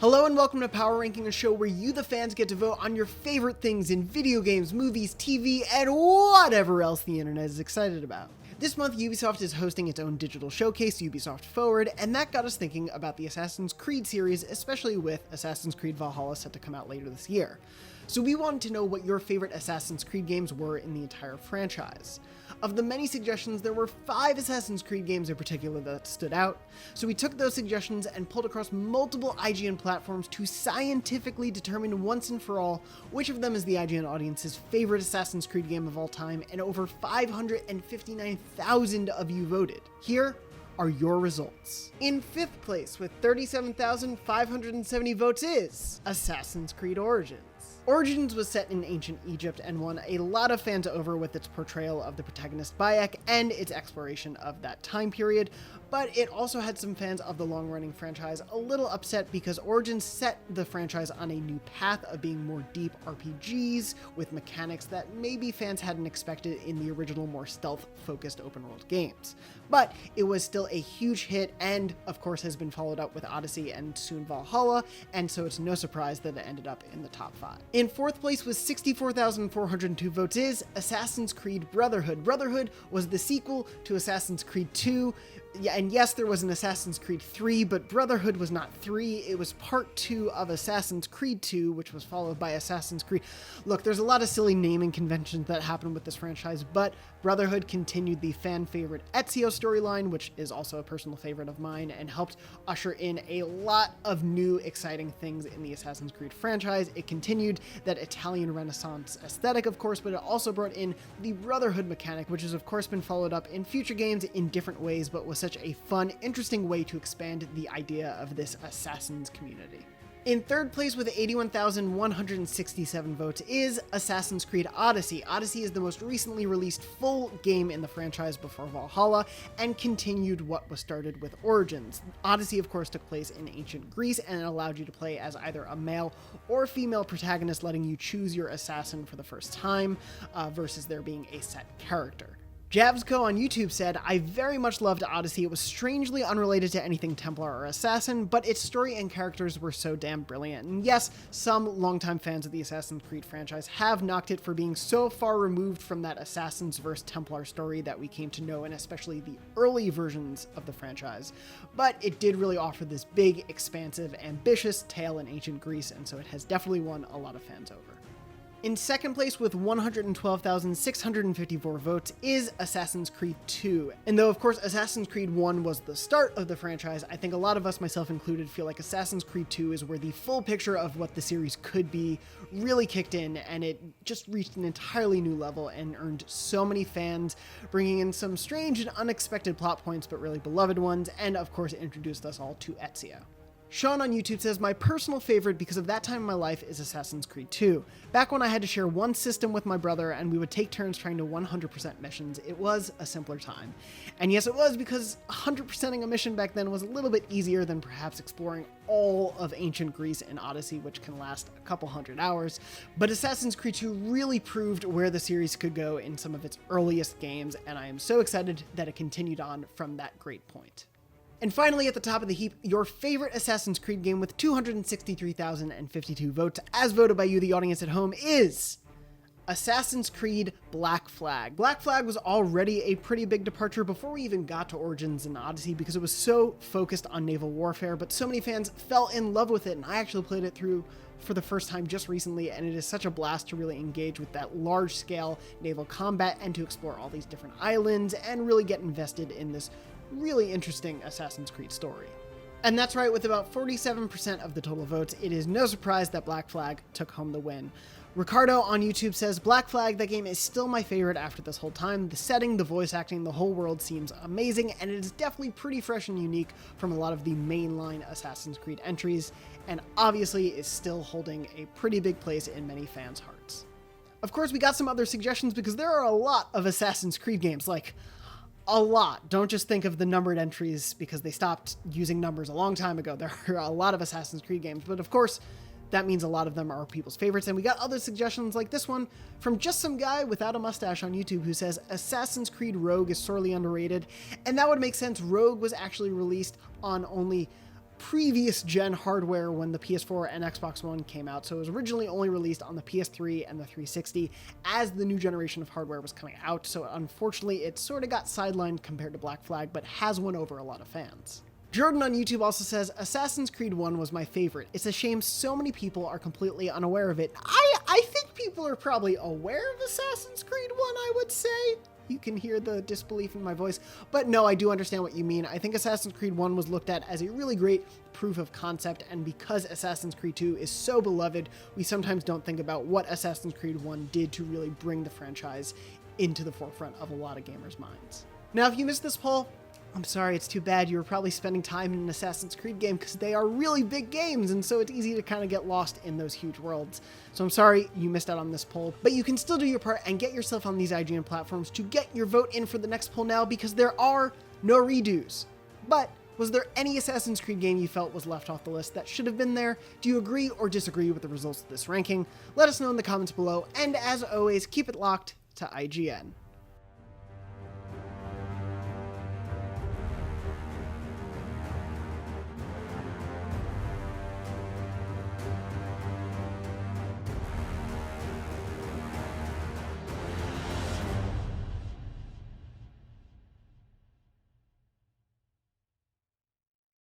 Hello and welcome to Power Ranking, a show where you, the fans, get to vote on your favorite things in video games, movies, TV, and whatever else the internet is excited about. This month, Ubisoft is hosting its own digital showcase, Ubisoft Forward, and that got us thinking about the Assassin's Creed series, especially with Assassin's Creed Valhalla set to come out later this year. So we wanted to know what your favorite Assassin's Creed games were in the entire franchise. Of the many suggestions, there were 5 Assassin's Creed games in particular that stood out, so we took those suggestions and pulled across multiple IGN platforms to scientifically determine once and for all which of them is the IGN audience's favorite Assassin's Creed game of all time, and over 559,000 of you voted. Here are your results. In 5th place with 37,570 votes is Assassin's Creed Origins. Origins was set in ancient Egypt and won a lot of fans over with its portrayal of the protagonist Bayek and its exploration of that time period, but it also had some fans of the long-running franchise a little upset because Origins set the franchise on a new path of being more deep RPGs with mechanics that maybe fans hadn't expected in the original, more stealth-focused open-world games. But it was still a huge hit and, of course, has been followed up with Odyssey and soon Valhalla, and so it's no surprise that it ended up in the top 5. In 4th place with 64,402 votes is Assassin's Creed Brotherhood. Brotherhood was the sequel to Assassin's Creed 2, and yes, there was an Assassin's Creed 3, but Brotherhood was not 3, it was part 2 of Assassin's Creed 2, which was followed by Assassin's Creed. Look, there's a lot of silly naming conventions that happen with this franchise, but Brotherhood continued the fan-favorite Ezio storyline, which is also a personal favorite of mine, and helped usher in a lot of new, exciting things in the Assassin's Creed franchise. It continued that Italian Renaissance aesthetic, of course, but it also brought in the Brotherhood mechanic, which has, of course, been followed up in future games in different ways, but was such a fun, interesting way to expand the idea of this Assassin's community. In 3rd place with 81,167 votes is Assassin's Creed Odyssey. Odyssey is the most recently released full game in the franchise before Valhalla and continued what was started with Origins. Odyssey, of course, took place in ancient Greece and it allowed you to play as either a male or female protagonist, letting you choose your assassin for the first time versus there being a set character. Javsco on YouTube said, "I very much loved Odyssey. It was strangely unrelated to anything Templar or Assassin, but its story and characters were so damn brilliant." And yes, some longtime fans of the Assassin's Creed franchise have knocked it for being so far removed from that Assassins vs. Templar story that we came to know in especially the early versions of the franchise. But it did really offer this big, expansive, ambitious tale in ancient Greece, and so it has definitely won a lot of fans over. In 2nd place with 112,654 votes is Assassin's Creed 2. And though, of course, Assassin's Creed 1 was the start of the franchise, I think a lot of us, myself included, feel like Assassin's Creed 2 is where the full picture of what the series could be really kicked in, and it just reached an entirely new level and earned so many fans, bringing in some strange and unexpected plot points, but really beloved ones, and of course introduced us all to Ezio. Sean on YouTube says, "My personal favorite because of that time in my life is Assassin's Creed 2. Back when I had to share one system with my brother and we would take turns trying to 100% missions, it was a simpler time." And yes, it was, because 100%ing a mission back then was a little bit easier than perhaps exploring all of ancient Greece in Odyssey, which can last a couple hundred hours. But Assassin's Creed 2 really proved where the series could go in some of its earliest games, and I am so excited that it continued on from that great point. And finally, at the top of the heap, your favorite Assassin's Creed game with 263,052 votes, as voted by you, the audience at home, is Assassin's Creed Black Flag. Black Flag was already a pretty big departure before we even got to Origins and Odyssey because it was so focused on naval warfare, but so many fans fell in love with it, and I actually played it through for the first time just recently, and it is such a blast to really engage with that large-scale naval combat and to explore all these different islands and really get invested in this really interesting Assassin's Creed story. And that's right, with about 47% of the total votes, it is no surprise that Black Flag took home the win. Ricardo on YouTube says, "Black Flag, that game is still my favorite after this whole time. The setting, the voice acting, the whole world seems amazing, and it is definitely pretty fresh and unique from a lot of the mainline Assassin's Creed entries, and obviously is still holding a pretty big place in many fans' hearts." Of course, we got some other suggestions because there are a lot of Assassin's Creed games, like a lot. Don't just think of the numbered entries because they stopped using numbers a long time ago. There are a lot of Assassin's Creed games, but of course, that means a lot of them are people's favorites. And we got other suggestions like this one from just some guy without a mustache on YouTube who says Assassin's Creed Rogue is sorely underrated. And that would make sense. Rogue was actually released on only previous gen hardware when the PS4 and Xbox One came out, so it was originally only released on the PS3 and the 360 as the new generation of hardware was coming out, so unfortunately it sort of got sidelined compared to Black Flag, but has won over a lot of fans. Jordan on YouTube also says, Assassin's Creed 1 was my favorite. It's a shame so many people are completely unaware of it. I think people are probably aware of Assassin's Creed 1, I would say. You can hear the disbelief in my voice. But no, I do understand what you mean. I think Assassin's Creed 1 was looked at as a really great proof of concept, and because Assassin's Creed 2 is so beloved, we sometimes don't think about what Assassin's Creed 1 did to really bring the franchise into the forefront of a lot of gamers' minds. Now, if you missed this poll, I'm sorry, it's too bad. You were probably spending time in an Assassin's Creed game because they are really big games, and so it's easy to kind of get lost in those huge worlds. So I'm sorry you missed out on this poll, but you can still do your part and get yourself on these IGN platforms to get your vote in for the next poll now, because there are no redos. But was there any Assassin's Creed game you felt was left off the list that should have been there? Do you agree or disagree with the results of this ranking? Let us know in the comments below, and as always, keep it locked to IGN.